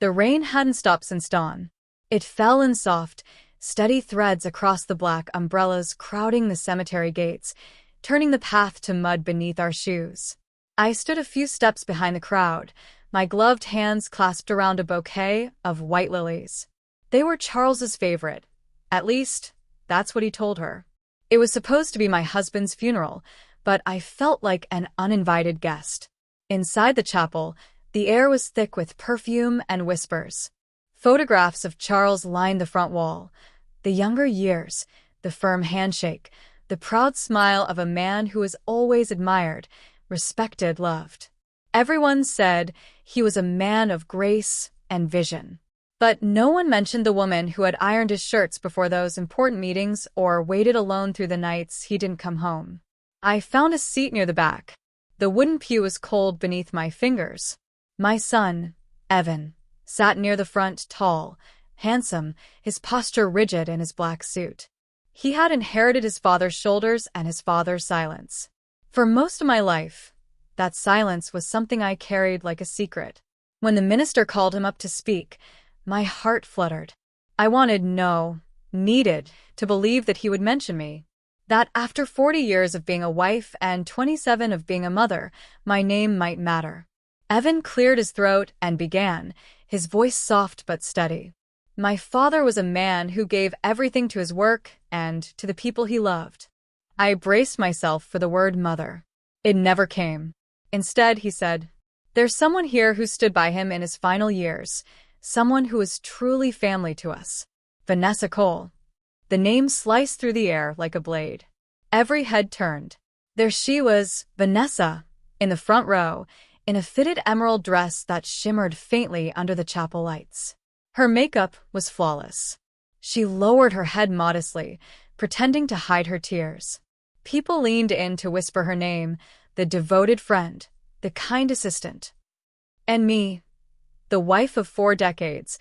The rain hadn't stopped since dawn. It fell in soft, steady threads across the black umbrellas crowding the cemetery gates, turning the path to mud beneath our shoes. I stood a few steps behind the crowd, my gloved hands clasped around a bouquet of white lilies. They were Charles's favorite. At least, that's what he told her. It was supposed to be my husband's funeral, but I felt like an uninvited guest. Inside the chapel, the air was thick with perfume and whispers. Photographs of Charles lined the front wall. The younger years, the firm handshake, the proud smile of a man who was always admired, respected, loved. Everyone said he was a man of grace and vision. But no one mentioned the woman who had ironed his shirts before those important meetings or waited alone through the nights he didn't come home. I found a seat near the back. The wooden pew was cold beneath my fingers. My son, Evan, sat near the front, tall, handsome, his posture rigid in his black suit. He had inherited his father's shoulders and his father's silence. For most of my life, that silence was something I carried like a secret. When the minister called him up to speak, my heart fluttered. I needed to believe that he would mention me. That after 40 years of being a wife and 27 of being a mother, my name might matter. Evan cleared his throat and began, his voice soft but steady. My father was a man who gave everything to his work and to the people he loved. I braced myself for the word mother. It never came. Instead, he said, "There's someone here who stood by him in his final years, someone who is truly family to us. Vanessa Cole." The name sliced through the air like a blade. Every head turned. There she was, Vanessa, in the front row, in a fitted emerald dress that shimmered faintly under the chapel lights. Her makeup was flawless. She lowered her head modestly, pretending to hide her tears. People leaned in to whisper her name, the devoted friend, the kind assistant. And me, the wife of 4 decades,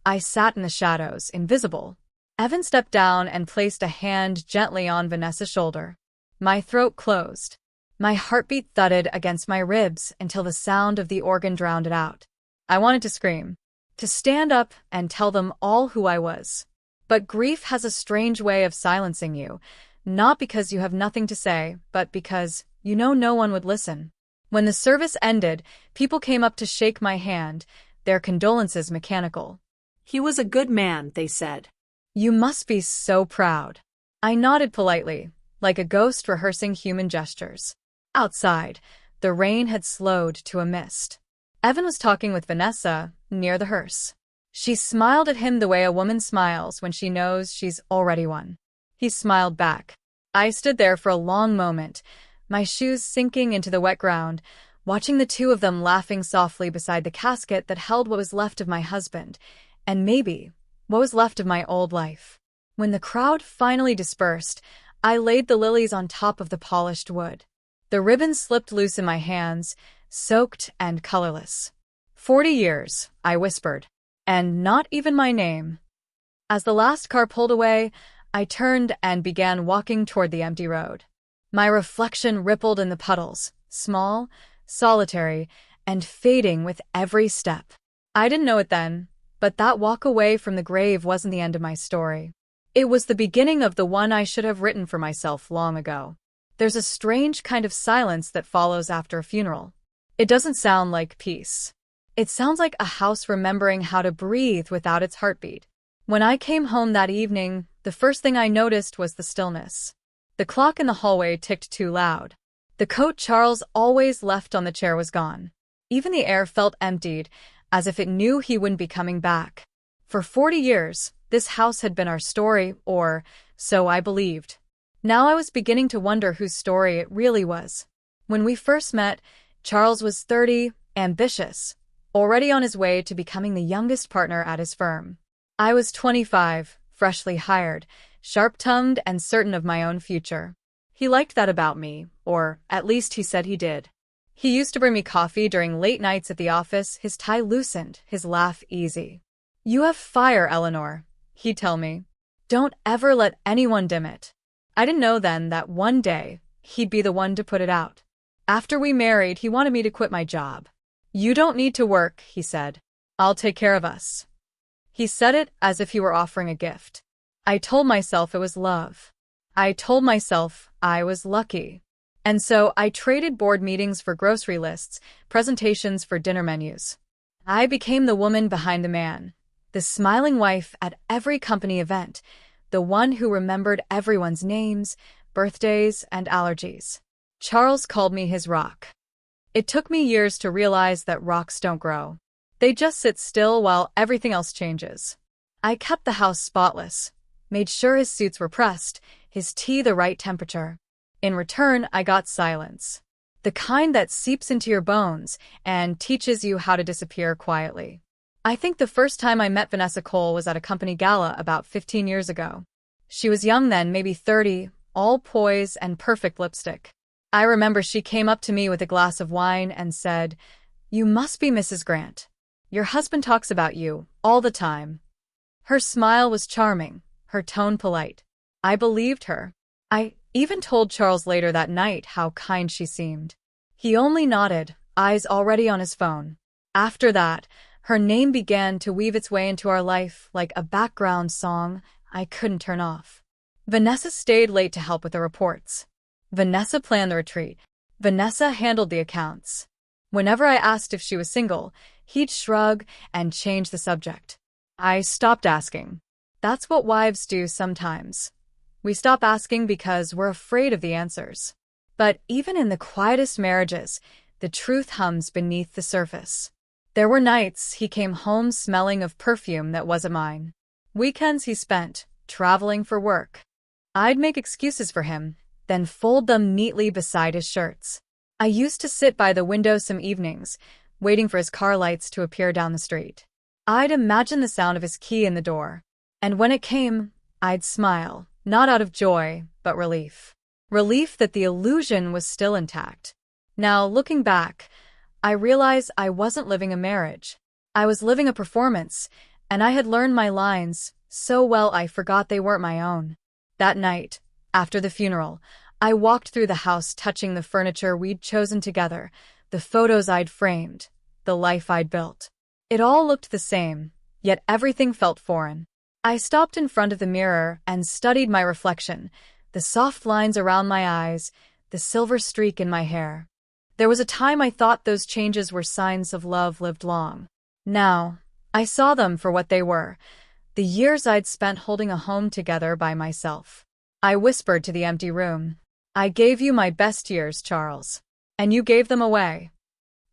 I sat in the shadows, invisible. Evan stepped down and placed a hand gently on Vanessa's shoulder. My throat closed. My heartbeat thudded against my ribs until the sound of the organ drowned it out. I wanted to scream, to stand up and tell them all who I was. But grief has a strange way of silencing you, not because you have nothing to say, but because you know no one would listen. When the service ended, people came up to shake my hand, their condolences mechanical. "He was a good man," they said. "You must be so proud." I nodded politely, like a ghost rehearsing human gestures. Outside, the rain had slowed to a mist. Evan was talking with Vanessa near the hearse. She smiled at him the way a woman smiles when she knows she's already won. He smiled back. I stood there for a long moment, my shoes sinking into the wet ground, watching the two of them laughing softly beside the casket that held what was left of my husband, and maybe what was left of my old life. When the crowd finally dispersed, I laid the lilies on top of the polished wood. The ribbons slipped loose in my hands, soaked and colorless. 40 years, I whispered, and not even my name. As the last car pulled away, I turned and began walking toward the empty road. My reflection rippled in the puddles, small, solitary, and fading with every step. I didn't know it then, but that walk away from the grave wasn't the end of my story. It was the beginning of the one I should have written for myself long ago. There's a strange kind of silence that follows after a funeral. It doesn't sound like peace. It sounds like a house remembering how to breathe without its heartbeat. When I came home that evening, the first thing I noticed was the stillness. The clock in the hallway ticked too loud. The coat Charles always left on the chair was gone. Even the air felt emptied, as if it knew he wouldn't be coming back. For 40 years, this house had been our story, or so I believed. Now I was beginning to wonder whose story it really was. When we first met, Charles was 30, ambitious, already on his way to becoming the youngest partner at his firm. I was 25, freshly hired, sharp-tongued and certain of my own future. He liked that about me, or at least he said he did. He used to bring me coffee during late nights at the office, his tie loosened, his laugh easy. "You have fire, Eleanor," he'd tell me. "Don't ever let anyone dim it." I didn't know then that one day he'd be the one to put it out. After we married, he wanted me to quit my job. "You don't need to work," he said. I'll take care of us. He said it as if he were offering a gift. I told myself it was love. I told myself I was lucky. And so I traded board meetings for grocery lists, presentations for dinner menus. I became the woman behind the man, the smiling wife at every company event, the one who remembered everyone's names, birthdays, and allergies. Charles called me his rock. It took me years to realize that rocks don't grow. They just sit still while everything else changes. I kept the house spotless, made sure his suits were pressed, his tea the right temperature. In return, I got silence. The kind that seeps into your bones and teaches you how to disappear quietly. I think the first time I met Vanessa Cole was at a company gala about 15 years ago. She was young then, maybe 30, all poise and perfect lipstick. I remember she came up to me with a glass of wine and said, "You must be Mrs. Grant. Your husband talks about you all the time." Her smile was charming, her tone polite. I believed her. I even told Charles later that night how kind she seemed. He only nodded, eyes already on his phone. After that, her name began to weave its way into our life like a background song I couldn't turn off. Vanessa stayed late to help with the reports. Vanessa planned the retreat. Vanessa handled the accounts. Whenever I asked if she was single, he'd shrug and change the subject. I stopped asking. That's what wives do sometimes. We stop asking because we're afraid of the answers. But even in the quietest marriages, the truth hums beneath the surface. There were nights he came home smelling of perfume that wasn't mine. Weekends he spent traveling for work. I'd make excuses for him, then fold them neatly beside his shirts. I used to sit by the window some evenings, waiting for his car lights to appear down the street. I'd imagine the sound of his key in the door. And when it came, I'd smile, not out of joy, but relief. Relief that the illusion was still intact. Now, looking back, I realize I wasn't living a marriage. I was living a performance, and I had learned my lines so well I forgot they weren't my own. That night, after the funeral, I walked through the house touching the furniture we'd chosen together, the photos I'd framed, the life I'd built. It all looked the same, yet everything felt foreign. I stopped in front of the mirror and studied my reflection, the soft lines around my eyes, the silver streak in my hair. There was a time I thought those changes were signs of love lived long. Now, I saw them for what they were, the years I'd spent holding a home together by myself. I whispered to the empty room, "I gave you my best years, Charles. And you gave them away."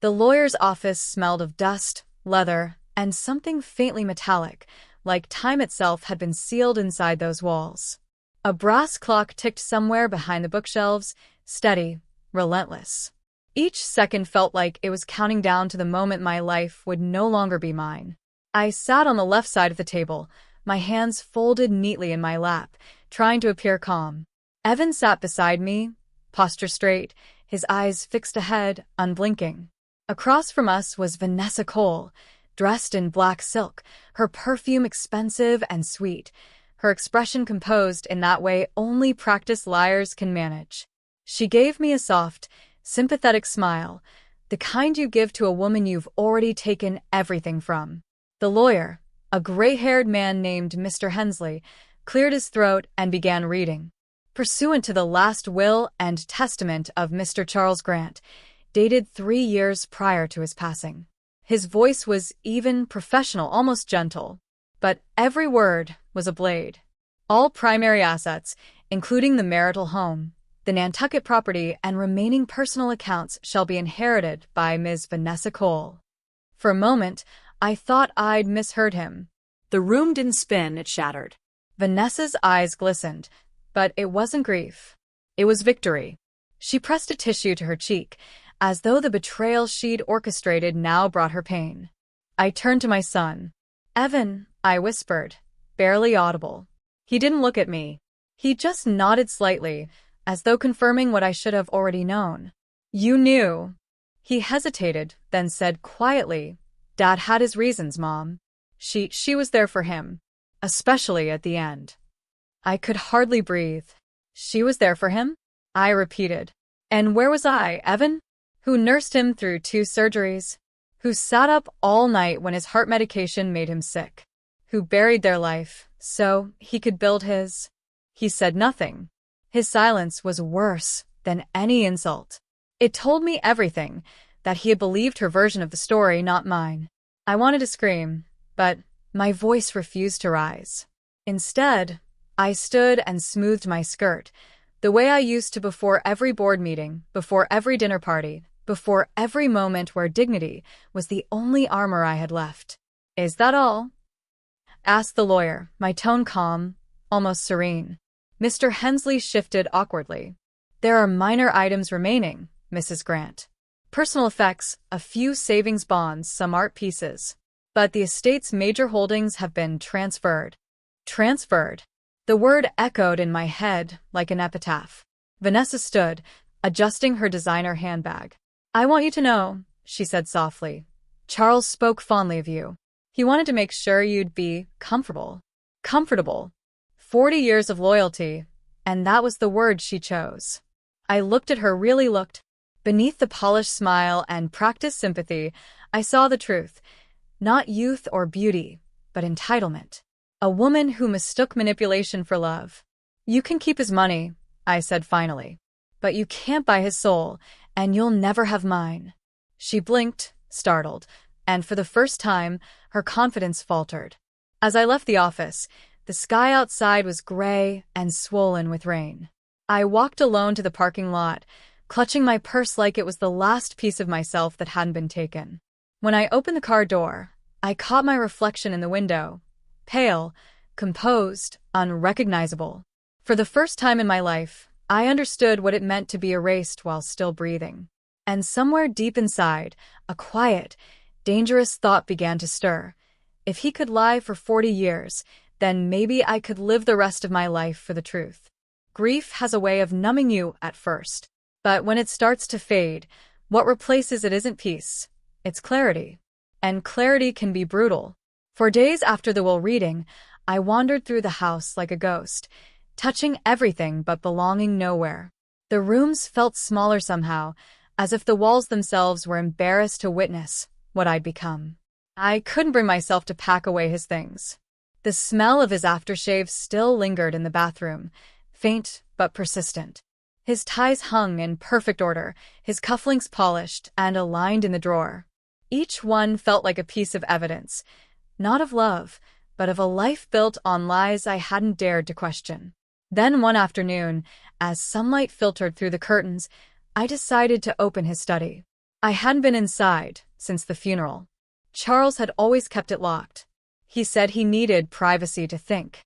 The lawyer's office smelled of dust, leather, and something faintly metallic, like time itself had been sealed inside those walls. A brass clock ticked somewhere behind the bookshelves, steady, relentless. Each second felt like it was counting down to the moment my life would no longer be mine. I sat on the left side of the table, my hands folded neatly in my lap, trying to appear calm. Evan sat beside me, posture straight, his eyes fixed ahead, unblinking. Across from us was Vanessa Cole, dressed in black silk, her perfume expensive and sweet, her expression composed in that way only practiced liars can manage. She gave me a soft, sympathetic smile, the kind you give to a woman you've already taken everything from. The lawyer, a gray-haired man named Mr. Hensley, cleared his throat and began reading. Pursuant to the last will and testament of Mr. Charles Grant, dated 3 years prior to his passing. His voice was even, professional, almost gentle. But every word was a blade. All primary assets, including the marital home, the Nantucket property, and remaining personal accounts shall be inherited by Ms. Vanessa Cole. For a moment, I thought I'd misheard him. The room didn't spin, it shattered. Vanessa's eyes glistened, but it wasn't grief. It was victory. She pressed a tissue to her cheek, as though the betrayal she'd orchestrated now brought her pain. I turned to my son. "Evan," I whispered, barely audible. He didn't look at me. He just nodded slightly, as though confirming what I should have already known. "You knew." He hesitated, then said quietly, "Dad had his reasons, Mom. She was there for him. Especially at the end." I could hardly breathe. She was there for him? I repeated. And where was I, Evan? Who nursed him through 2 surgeries? who sat up all night when his heart medication made him sick, who buried their life so he could build his. He said nothing. His silence was worse than any insult. It told me everything, that he had believed her version of the story, not mine. I wanted to scream, but my voice refused to rise. Instead, I stood and smoothed my skirt, the way I used to before every board meeting, before every dinner party, before every moment where dignity was the only armor I had left. "Is that all?" asked the lawyer, my tone calm, almost serene. Mr. Hensley shifted awkwardly. "There are minor items remaining, Mrs. Grant. Personal effects, a few savings bonds, some art pieces. But the estate's major holdings have been transferred." Transferred. The word echoed in my head like an epitaph. Vanessa stood, adjusting her designer handbag. "I want you to know," she said softly. "Charles spoke fondly of you. He wanted to make sure you'd be comfortable." Comfortable. 40 years of loyalty, and that was the word she chose. I looked at her, really looked. Beneath the polished smile and practiced sympathy, I saw the truth. Not youth or beauty, but entitlement. A woman who mistook manipulation for love. "You can keep his money," I said finally. "But you can't buy his soul, and you'll never have mine." She blinked, startled, and for the first time, her confidence faltered. As I left the office, the sky outside was gray and swollen with rain. I walked alone to the parking lot, clutching my purse like it was the last piece of myself that hadn't been taken. When I opened the car door, I caught my reflection in the window. Pale, composed, unrecognizable. For the first time in my life, I understood what it meant to be erased while still breathing. And somewhere deep inside, a quiet, dangerous thought began to stir. If he could lie for 40 years, then maybe I could live the rest of my life for the truth. Grief has a way of numbing you at first. But when it starts to fade, what replaces it isn't peace, it's clarity. And clarity can be brutal. For days after the will reading, I wandered through the house like a ghost, touching everything but belonging nowhere. The rooms felt smaller somehow, as if the walls themselves were embarrassed to witness what I'd become. I couldn't bring myself to pack away his things. The smell of his aftershave still lingered in the bathroom, faint but persistent. His ties hung in perfect order, his cufflinks polished and aligned in the drawer. Each one felt like a piece of evidence, not of love, but of a life built on lies I hadn't dared to question. Then one afternoon, as sunlight filtered through the curtains, I decided to open his study. I hadn't been inside since the funeral. Charles had always kept it locked. He said he needed privacy to think.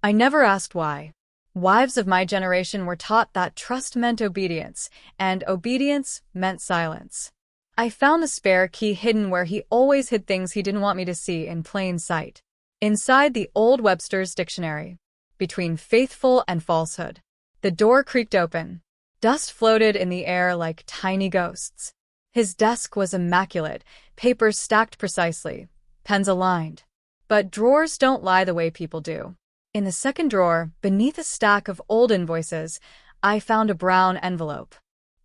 I never asked why. Wives of my generation were taught that trust meant obedience, and obedience meant silence. I found the spare key hidden where he always hid things he didn't want me to see, in plain sight. Inside the old Webster's dictionary. Between faithful and falsehood. The door creaked open. Dust floated in the air like tiny ghosts. His desk was immaculate, papers stacked precisely, pens aligned. But drawers don't lie the way people do. In the second drawer, beneath a stack of old invoices, I found a brown envelope.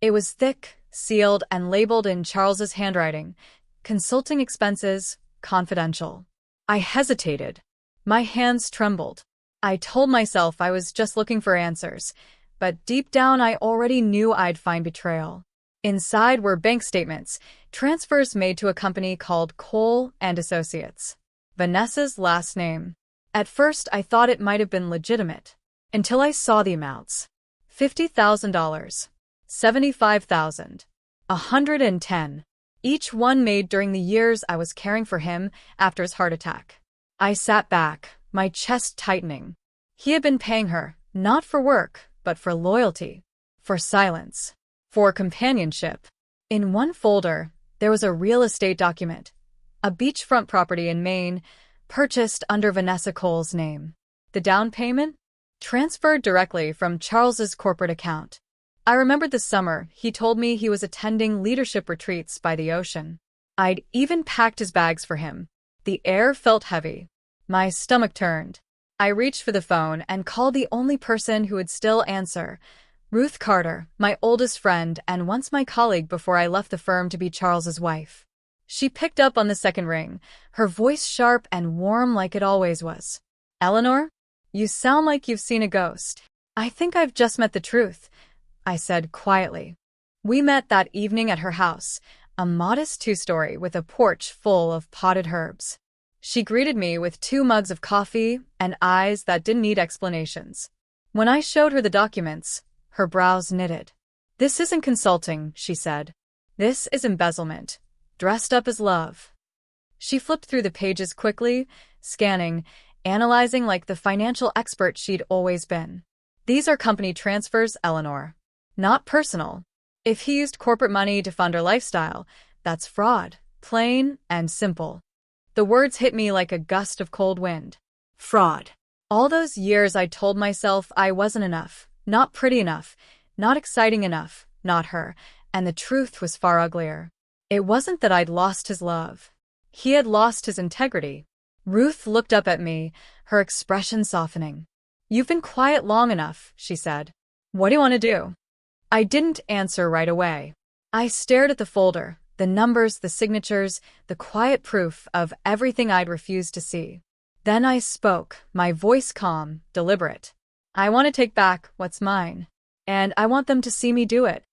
It was thick, sealed, and labeled in Charles's handwriting. Consulting expenses, confidential. I hesitated. My hands trembled. I told myself I was just looking for answers, but deep down I already knew I'd find betrayal. Inside were bank statements, transfers made to a company called Cole and Associates. Vanessa's last name. At first I thought it might have been legitimate, until I saw the amounts. $50,000, $75,000, $110,000, each one made during the years I was caring for him after his heart attack. I sat back, my chest tightening. He had been paying her, not for work, but for loyalty, for silence, for companionship. In one folder, there was a real estate document, a beachfront property in Maine, purchased under Vanessa Cole's name. The down payment? Transferred directly from Charles's corporate account. I remembered the summer he told me he was attending leadership retreats by the ocean. I'd even packed his bags for him. The air felt heavy. My stomach turned. I reached for the phone and called the only person who would still answer, Ruth Carter, my oldest friend and once my colleague before I left the firm to be Charles's wife. She picked up on the second ring, her voice sharp and warm like it always was. Eleanor, you sound like you've seen a ghost. I think I've just met the truth, I said quietly. We met that evening at her house, a modest two-story with a porch full of potted herbs. She greeted me with 2 mugs of coffee and eyes that didn't need explanations. When I showed her the documents, her brows knitted. This isn't consulting, she said. This is embezzlement, dressed up as love. She flipped through the pages quickly, scanning, analyzing like the financial expert she'd always been. These are company transfers, Eleanor. Not personal. If he used corporate money to fund her lifestyle, that's fraud, plain and simple. The words hit me like a gust of cold wind. Fraud. All those years I told myself I wasn't enough, not pretty enough, not exciting enough, not her, and the truth was far uglier. It wasn't that I'd lost his love. He had lost his integrity. Ruth looked up at me, her expression softening. You've been quiet long enough, she said. What do you want to do? I didn't answer right away. I stared at the folder, the numbers, the signatures, the quiet proof of everything I'd refused to see. Then I spoke, my voice calm, deliberate. I want to take back what's mine, and I want them to see me do it.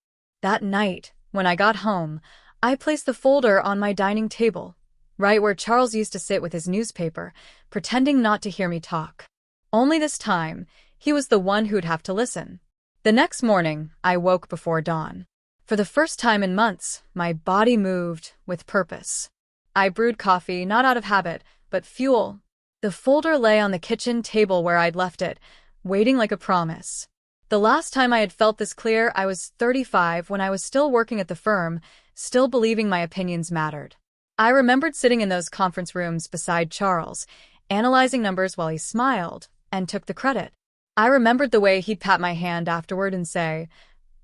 That night, when I got home, I placed the folder on my dining table, right where Charles used to sit with his newspaper, pretending not to hear me talk. Only this time, he was the one who'd have to listen. The next morning, I woke before dawn. For the first time in months, my body moved with purpose. I brewed coffee, not out of habit, but fuel. The folder lay on the kitchen table where I'd left it, waiting like a promise. The last time I had felt this clear, I was 35 when I was still working at the firm, still believing my opinions mattered. I remembered sitting in those conference rooms beside Charles, analyzing numbers while he smiled and took the credit. I remembered the way he'd pat my hand afterward and say,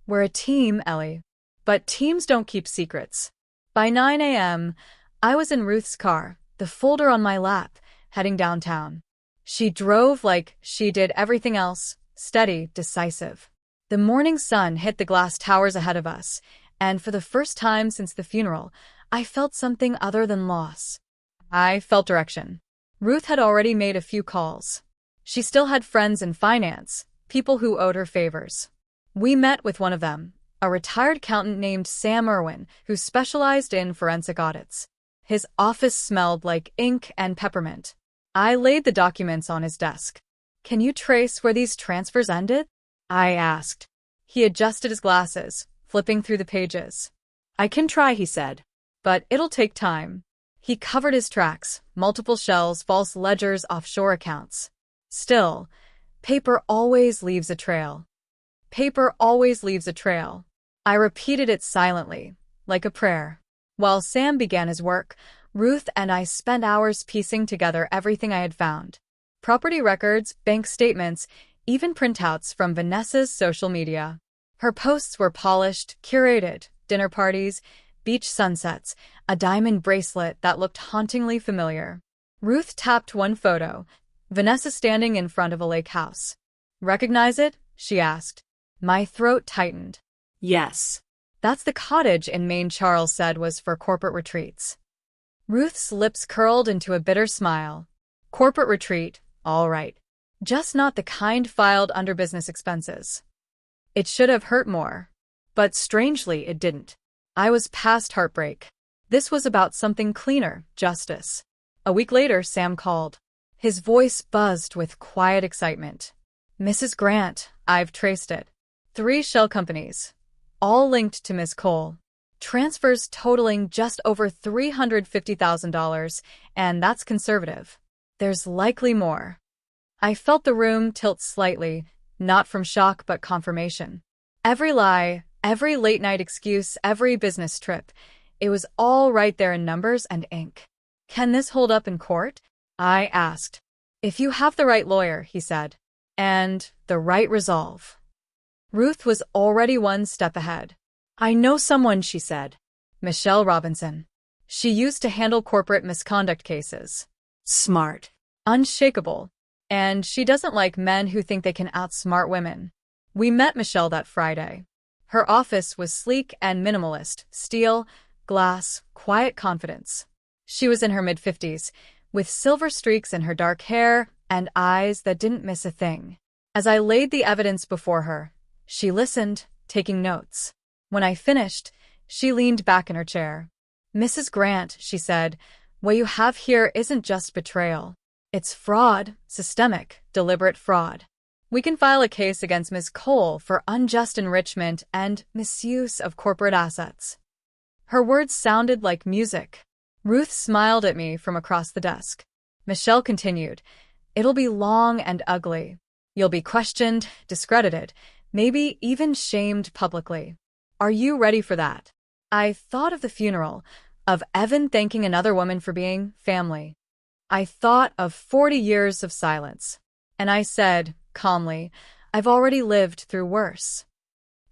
"We're a team, Ellie." But teams don't keep secrets. By 9 a.m., I was in Ruth's car, the folder on my lap, heading downtown. She drove like she did everything else, steady, decisive. The morning sun hit the glass towers ahead of us, and for the first time since the funeral, I felt something other than loss. I felt direction. Ruth had already made a few calls. She still had friends in finance, people who owed her favors. We met with one of them, a retired accountant named Sam Irwin, who specialized in forensic audits. His office smelled like ink and peppermint. I laid the documents on his desk. "Can you trace where these transfers ended?" I asked. He adjusted his glasses, flipping through the pages. I can try, he said. But it'll take time. He covered his tracks, multiple shells, false ledgers, offshore accounts. Still, paper always leaves a trail. Paper always leaves a trail. I repeated it silently, like a prayer. While Sam began his work, Ruth and I spent hours piecing together everything I had found. Property records, bank statements, even printouts from Vanessa's social media. Her posts were polished, curated, dinner parties, beach sunsets, a diamond bracelet that looked hauntingly familiar. Ruth tapped one photo, Vanessa standing in front of a lake house. "Recognize it?" she asked. My throat tightened. Yes. "That's the cottage in Maine Charles said was for corporate retreats." Ruth's lips curled into a bitter smile. Corporate retreat, all right. Just not the kind filed under business expenses. It should have hurt more. But strangely, it didn't. I was past heartbreak. This was about something cleaner, justice. A week later, Sam called. His voice buzzed with quiet excitement. "Mrs. Grant, I've traced it. 3 shell companies, all linked to Miss Cole. Transfers totaling just over $350,000, and that's conservative. There's likely more." I felt the room tilt slightly, not from shock but confirmation. Every lie, every late-night excuse, every business trip, it was all right there in numbers and ink. "Can this hold up in court?" I asked. "If you have the right lawyer," he said, "and the right resolve." Ruth was already one step ahead. "I know someone," she said. Michelle Robinson. She used to handle corporate misconduct cases. Smart. Unshakable. And she doesn't like men who think they can outsmart women. We met Michelle that Friday. Her office was sleek and minimalist, steel, glass, quiet confidence. She was in her mid-50s, with silver streaks in her dark hair and eyes that didn't miss a thing. As I laid the evidence before her, she listened, taking notes. When I finished, she leaned back in her chair. "Mrs. Grant," she said, "what you have here isn't just betrayal. It's fraud, systemic, deliberate fraud. We can file a case against Ms. Cole for unjust enrichment and misuse of corporate assets." Her words sounded like music. Ruth smiled at me from across the desk. Michelle continued, "It'll be long and ugly. You'll be questioned, discredited, maybe even shamed publicly. Are you ready for that?" I thought of the funeral, of Evan thanking another woman for being family. I thought of 40 years of silence. And I said, calmly, "I've already lived through worse."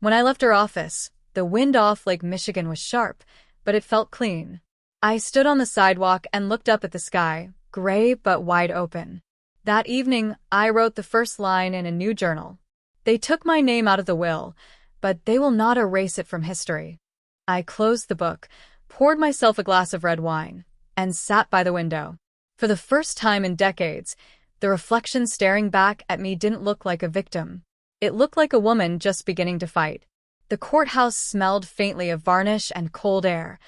When I left her office, the wind off Lake Michigan was sharp, but it felt clean. I stood on the sidewalk and looked up at the sky, gray but wide open. That evening, I wrote the first line in a new journal. They took my name out of the will, but they will not erase it from history. I closed the book, poured myself a glass of red wine, and sat by the window. For the first time in decades, the reflection staring back at me didn't look like a victim. It looked like a woman just beginning to fight. The courthouse smelled faintly of varnish and cold air,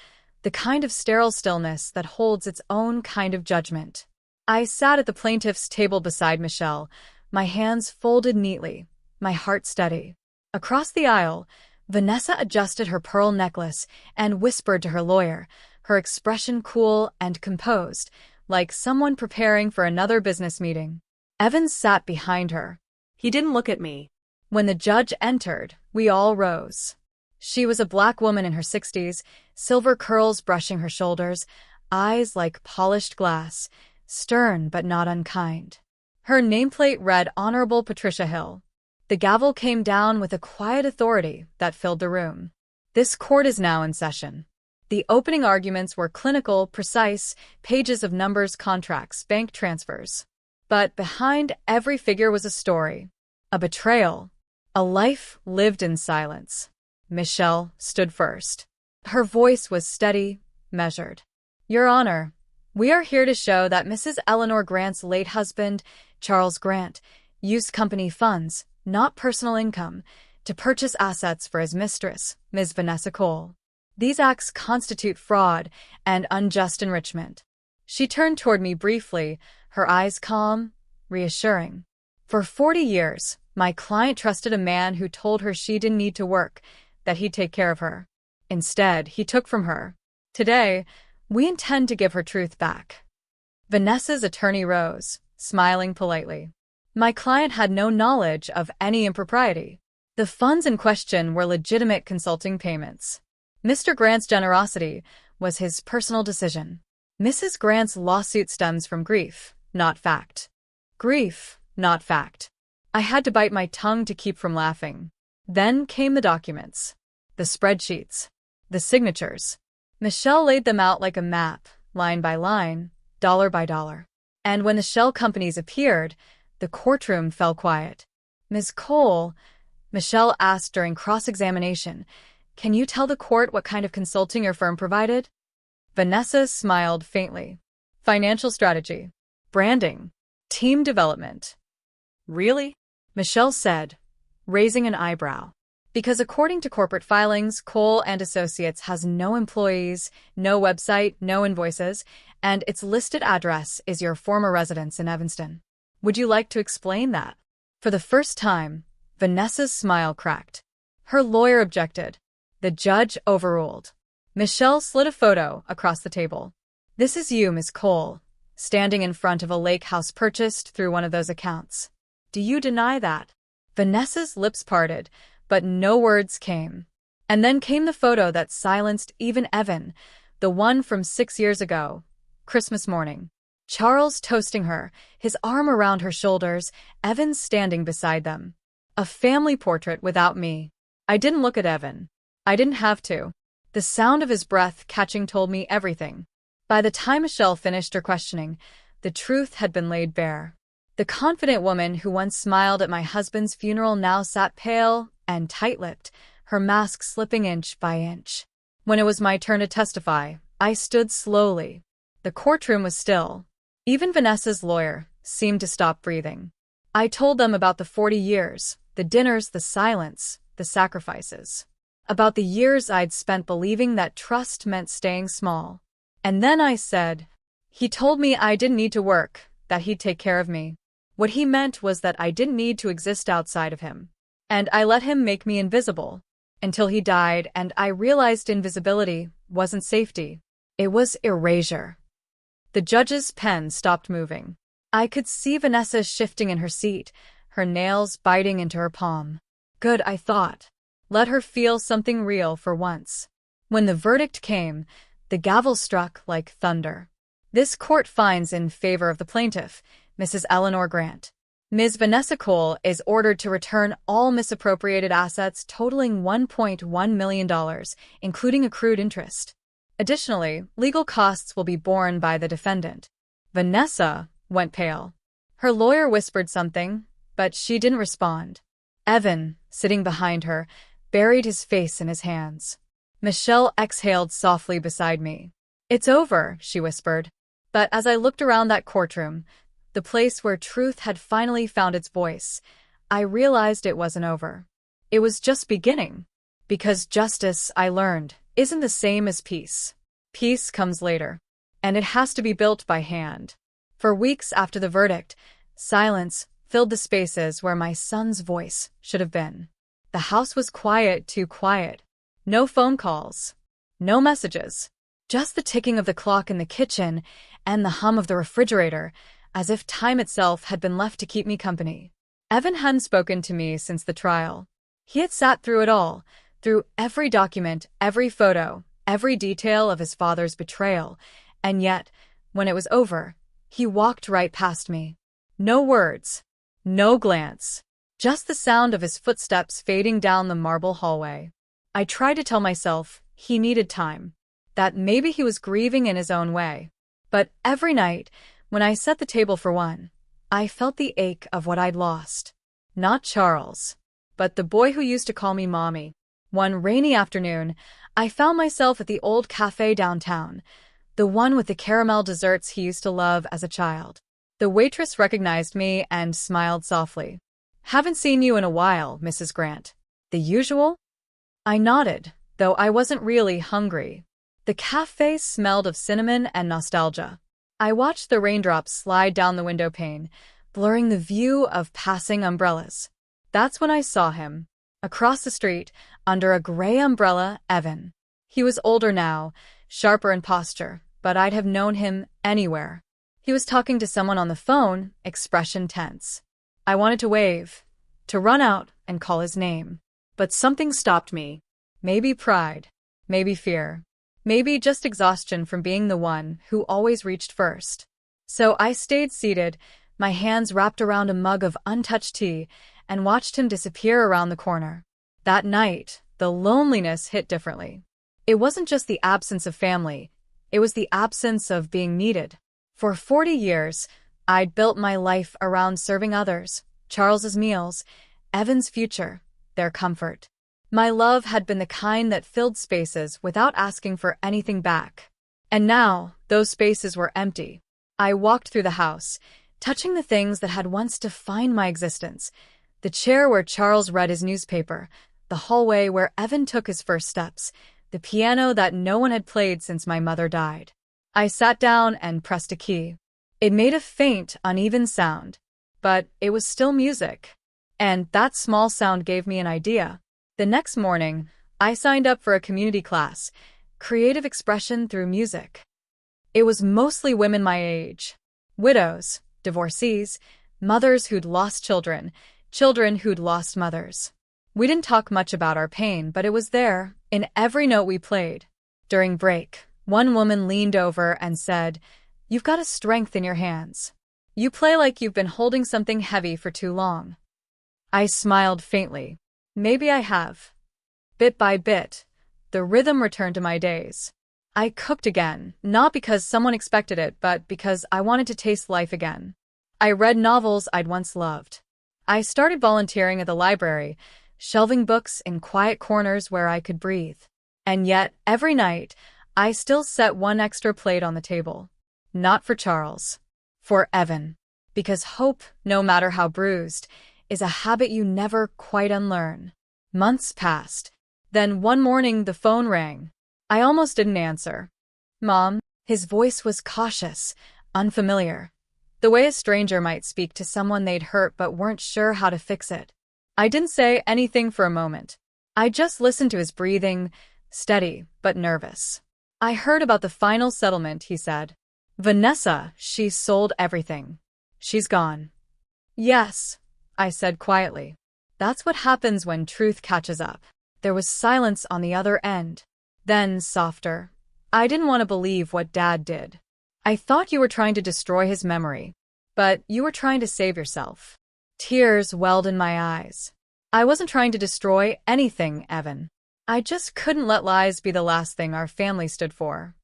the kind of sterile stillness that holds its own kind of judgment. I sat at the plaintiff's table beside Michelle, my hands folded neatly, my heart steady. Across the aisle, Vanessa adjusted her pearl necklace and whispered to her lawyer, her expression cool and composed, like someone preparing for another business meeting. Evan sat behind her. He didn't look at me. When the judge entered, we all rose. She was a black woman in her 60s, silver curls brushing her shoulders, eyes like polished glass, stern but not unkind. Her nameplate read Honorable Patricia Hill. The gavel came down with a quiet authority that filled the room. This court is now in session. The opening arguments were clinical, precise, pages of numbers, contracts, bank transfers. But behind every figure was a story, a betrayal, a life lived in silence. Michelle stood first. Her voice was steady, measured. "Your Honor, we are here to show that Mrs. Eleanor Grant's late husband, Charles Grant, used company funds, not personal income, to purchase assets for his mistress, Ms. Vanessa Cole. These acts constitute fraud and unjust enrichment." She turned toward me briefly, her eyes calm, reassuring. "For 40 years, my client trusted a man who told her she didn't need to work, that he'd take care of her. Instead, he took from her. Today, we intend to give her truth back." Vanessa's attorney rose, smiling politely. "My client had no knowledge of any impropriety. The funds in question were legitimate consulting payments. Mr. Grant's generosity was his personal decision. Mrs. Grant's lawsuit stems from grief, not fact. Grief, not fact." I had to bite my tongue to keep from laughing. Then came the documents, the spreadsheets, the signatures. Michelle laid them out like a map, line by line, dollar by dollar. And when the shell companies appeared, the courtroom fell quiet. "Ms. Cole," Michelle asked during cross-examination, "can you tell the court what kind of consulting your firm provided?" Vanessa smiled faintly. "Financial strategy, branding, team development." Really? Michelle said, raising an eyebrow. "Because according to corporate filings, Cole and Associates has no employees, no website, no invoices, and its listed address is your former residence in Evanston. Would you like to explain that?" For the first time, Vanessa's smile cracked. Her lawyer objected. The judge overruled. Michelle slid a photo across the table. "This is you, Miss Cole, standing in front of a lake house purchased through one of those accounts. Do you deny that?" Vanessa's lips parted, but no words came. And then came the photo that silenced even Evan, the one from 6 years ago, Christmas morning. Charles toasting her, his arm around her shoulders, Evan standing beside them. A family portrait without me. I didn't look at Evan. I didn't have to. The sound of his breath catching told me everything. By the time Michelle finished her questioning, the truth had been laid bare. The confident woman who once smiled at my husband's funeral now sat pale and tight-lipped, her mask slipping inch by inch. When it was my turn to testify, I stood slowly. The courtroom was still. Even Vanessa's lawyer seemed to stop breathing. I told them about the 40 years, the dinners, the silence, the sacrifices. About the years I'd spent believing that trust meant staying small. And then I said, he told me I didn't need to work, that he'd take care of me. What he meant was that I didn't need to exist outside of him. And I let him make me invisible. Until he died, and I realized invisibility wasn't safety. It was erasure. The judge's pen stopped moving. I could see Vanessa shifting in her seat, her nails biting into her palm. Good, I thought. Let her feel something real for once. When the verdict came, the gavel struck like thunder. This court finds in favor of the plaintiff, Mrs. Eleanor Grant. Ms. Vanessa Cole is ordered to return all misappropriated assets totaling $1.1 million, including accrued interest. Additionally, legal costs will be borne by the defendant. Vanessa went pale. Her lawyer whispered something, but she didn't respond. Evan, sitting behind her, buried his face in his hands. Michelle exhaled softly beside me. It's over, she whispered. But as I looked around that courtroom, the place where truth had finally found its voice, I realized it wasn't over. It was just beginning. Because justice, I learned, isn't the same as peace. Peace comes later. And it has to be built by hand. For weeks after the verdict, silence filled the spaces where my son's voice should have been. The house was quiet, too quiet. No phone calls. No messages. Just the ticking of the clock in the kitchen and the hum of the refrigerator, as if time itself had been left to keep me company. Evan hadn't spoken to me since the trial. He had sat through it all, through every document, every photo, every detail of his father's betrayal, and yet, when it was over, he walked right past me. No words, no glance, just the sound of his footsteps fading down the marble hallway. I tried to tell myself he needed time, that maybe he was grieving in his own way. But every night, when I set the table for one, I felt the ache of what I'd lost. Not Charles, but the boy who used to call me Mommy. One rainy afternoon, I found myself at the old cafe downtown, the one with the caramel desserts he used to love as a child. The waitress recognized me and smiled softly. Haven't seen you in a while, Mrs. Grant. The usual? I nodded, though I wasn't really hungry. The cafe smelled of cinnamon and nostalgia. I watched the raindrops slide down the window pane, blurring the view of passing umbrellas. That's when I saw him. Across the street, under a gray umbrella, Evan. He was older now, sharper in posture, but I'd have known him anywhere. He was talking to someone on the phone, expression tense. I wanted to wave, to run out and call his name. But something stopped me. Maybe pride, maybe fear. Maybe just exhaustion from being the one who always reached first. So I stayed seated, my hands wrapped around a mug of untouched tea, and watched him disappear around the corner. That night, the loneliness hit differently. It wasn't just the absence of family, it was the absence of being needed. For 40 years, I'd built my life around serving others, Charles's meals, Evan's future, their comfort. My love had been the kind that filled spaces without asking for anything back. And now, those spaces were empty. I walked through the house, touching the things that had once defined my existence. The chair where Charles read his newspaper, the hallway where Evan took his first steps, the piano that no one had played since my mother died. I sat down and pressed a key. It made a faint, uneven sound, but it was still music. And that small sound gave me an idea. The next morning, I signed up for a community class, Creative Expression Through Music. It was mostly women my age. Widows, divorcees, mothers who'd lost children, children who'd lost mothers. We didn't talk much about our pain, but it was there, in every note we played. During break, one woman leaned over and said, "You've got a strength in your hands. You play like you've been holding something heavy for too long." I smiled faintly. Maybe I have. Bit by bit, the rhythm returned to my days. I cooked again, not because someone expected it, but because I wanted to taste life again. I read novels I'd once loved. I started volunteering at the library, shelving books in quiet corners where I could breathe. And yet, every night, I still set one extra plate on the table. Not for Charles. For Evan. Because hope, no matter how bruised, is a habit you never quite unlearn. Months passed. Then one morning the phone rang. I almost didn't answer. Mom? His voice was cautious, unfamiliar. The way a stranger might speak to someone they'd hurt but weren't sure how to fix it. I didn't say anything for a moment. I just listened to his breathing, steady but nervous. I heard about the final settlement, he said. Vanessa, she sold everything. She's gone. Yes, I said quietly. That's what happens when truth catches up. There was silence on the other end. Then, softer. I didn't want to believe what Dad did. I thought you were trying to destroy his memory, but you were trying to save yourself. Tears welled in my eyes. I wasn't trying to destroy anything, Evan. I just couldn't let lies be the last thing our family stood for.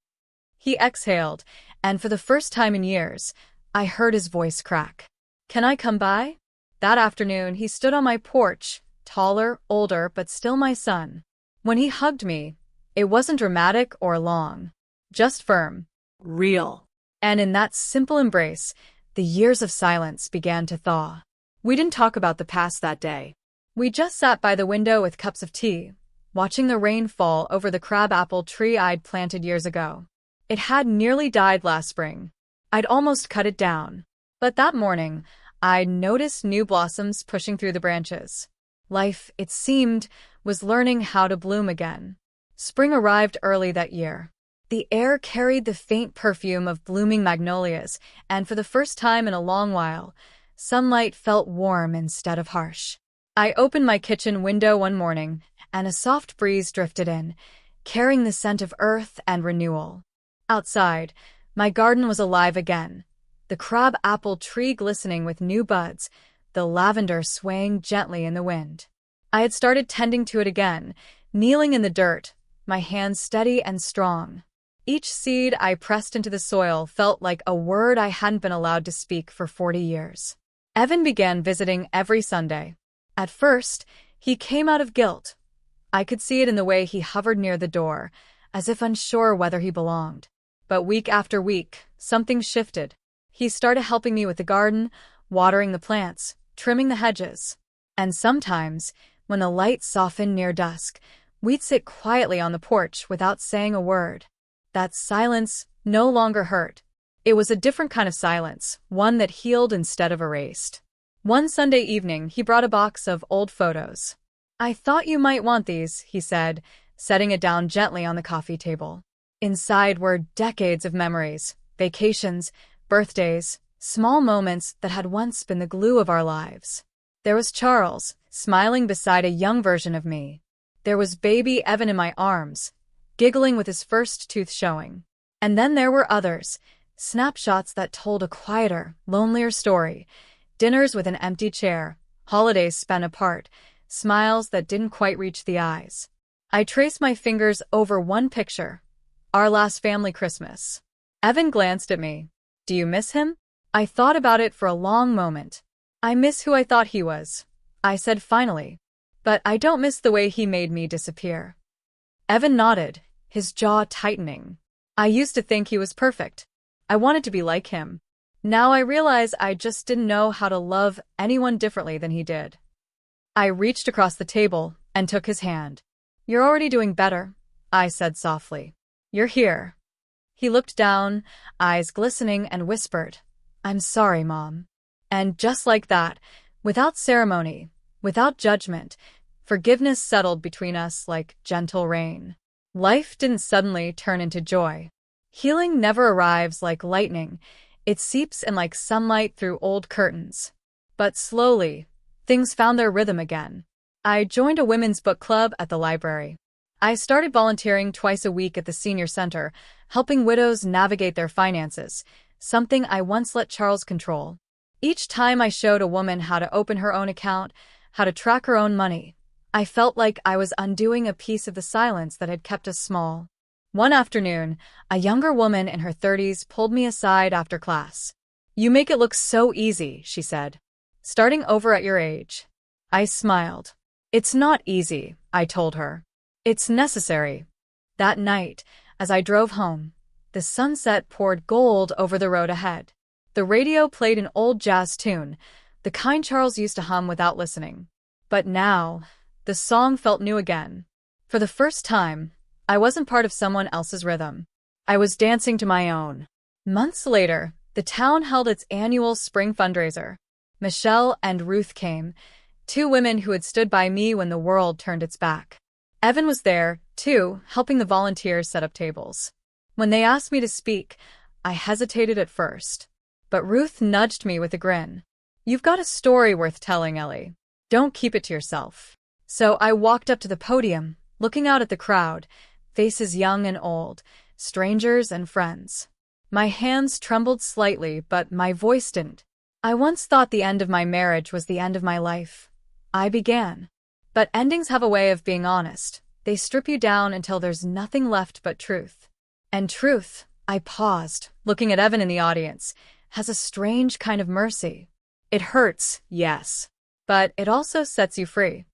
He exhaled, and for the first time in years, I heard his voice crack. Can I come by? That afternoon, he stood on my porch, taller, older, but still my son. When he hugged me, it wasn't dramatic or long, just firm. Real. And in that simple embrace, the years of silence began to thaw. We didn't talk about the past that day. We just sat by the window with cups of tea, watching the rain fall over the crabapple tree I'd planted years ago. It had nearly died last spring. I'd almost cut it down. But that morning, I noticed new blossoms pushing through the branches. Life, it seemed, was learning how to bloom again. Spring arrived early that year. The air carried the faint perfume of blooming magnolias, and for the first time in a long while, sunlight felt warm instead of harsh. I opened my kitchen window one morning, and a soft breeze drifted in, carrying the scent of earth and renewal. Outside, my garden was alive again, the crab-apple tree glistening with new buds, the lavender swaying gently in the wind. I had started tending to it again, kneeling in the dirt, my hands steady and strong. Each seed I pressed into the soil felt like a word I hadn't been allowed to speak for 40 years. Evan began visiting every Sunday. At first, he came out of guilt. I could see it in the way he hovered near the door, as if unsure whether he belonged. But week after week, something shifted. He started helping me with the garden, watering the plants, trimming the hedges. And sometimes, when the light softened near dusk, we'd sit quietly on the porch without saying a word. That silence no longer hurt. It was a different kind of silence, one that healed instead of erased. One Sunday evening, he brought a box of old photos. I thought you might want these, he said, setting it down gently on the coffee table. Inside were decades of memories, vacations, birthdays, small moments that had once been the glue of our lives. There was Charles, smiling beside a young version of me. There was baby Evan in my arms, giggling with his first tooth showing. And then there were others, snapshots that told a quieter, lonelier story, dinners with an empty chair, holidays spent apart, smiles that didn't quite reach the eyes. I traced my fingers over one picture, our last family Christmas. Evan glanced at me. Do you miss him? I thought about it for a long moment. I miss who I thought he was, I said finally. But I don't miss the way he made me disappear. Evan nodded, his jaw tightening. I used to think he was perfect. I wanted to be like him. Now I realize I just didn't know how to love anyone differently than he did. I reached across the table and took his hand. You're already doing better, I said softly. You're here. He looked down, eyes glistening, and whispered, I'm sorry, Mom. And just like that, without ceremony, without judgment, forgiveness settled between us like gentle rain. Life didn't suddenly turn into joy. Healing never arrives like lightning. It seeps in like sunlight through old curtains. But slowly, things found their rhythm again. I joined a women's book club at the library. I started volunteering twice a week at the senior center, helping widows navigate their finances, something I once let Charles control. Each time I showed a woman how to open her own account, how to track her own money, I felt like I was undoing a piece of the silence that had kept us small. One afternoon, a younger woman in her 30s pulled me aside after class. You make it look so easy, she said. Starting over at your age. I smiled. It's not easy, I told her. It's necessary. That night, as I drove home, the sunset poured gold over the road ahead. The radio played an old jazz tune, the kind Charles used to hum without listening. But now, the song felt new again. For the first time, I wasn't part of someone else's rhythm. I was dancing to my own. Months later, the town held its annual spring fundraiser. Michelle and Ruth came, two women who had stood by me when the world turned its back. Evan was there, too, helping the volunteers set up tables. When they asked me to speak, I hesitated at first. But Ruth nudged me with a grin. "You've got a story worth telling, Ellie. Don't keep it to yourself." So I walked up to the podium, looking out at the crowd, faces young and old, strangers and friends. My hands trembled slightly, but my voice didn't. "I once thought the end of my marriage was the end of my life." I began. But endings have a way of being honest. They strip you down until there's nothing left but truth. And truth, I paused, looking at Evan in the audience, has a strange kind of mercy. It hurts, yes, but it also sets you free.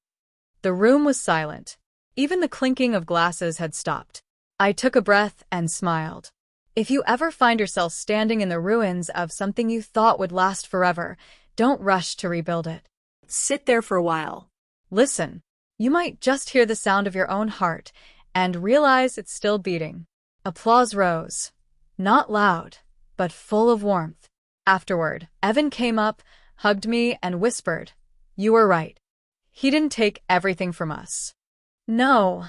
The room was silent. Even the clinking of glasses had stopped. I took a breath and smiled. If you ever find yourself standing in the ruins of something you thought would last forever, don't rush to rebuild it. Sit there for a while. Listen. You might just hear the sound of your own heart and realize it's still beating. Applause rose. Not loud, but full of warmth. Afterward, Evan came up, hugged me, and whispered, "You were right. He didn't take everything from us." "No,"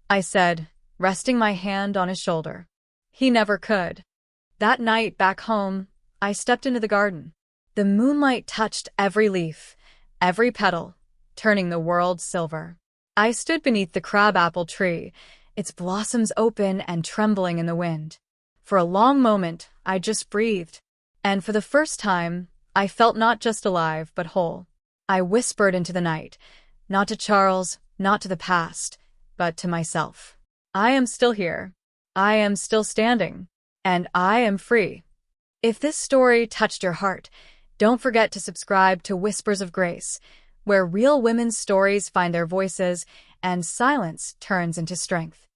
I said, resting my hand on his shoulder. "He never could." That night back home, I stepped into the garden. The moonlight touched every leaf, every petal, turning the world silver. I stood beneath the crabapple tree, its blossoms open and trembling in the wind. For a long moment, I just breathed. And for the first time, I felt not just alive, but whole. I whispered into the night, not to Charles, not to the past, but to myself. I am still here. I am still standing. And I am free. If this story touched your heart, don't forget to subscribe to Whispers of Grace, where real women's stories find their voices and silence turns into strength.